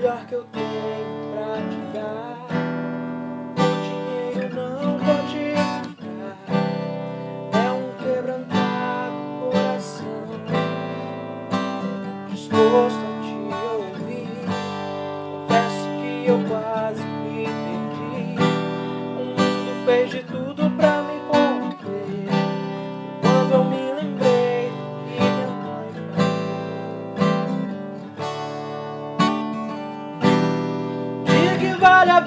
melhor que eu tenho pra te dar. O dinheiro não pode comprar, é um quebrantado coração disposto a te ouvir. Confesso que eu quase me perdi. O mundo fez de tudo pra me conter. Quando eu me lembrei que minha mãe falou, de que vale a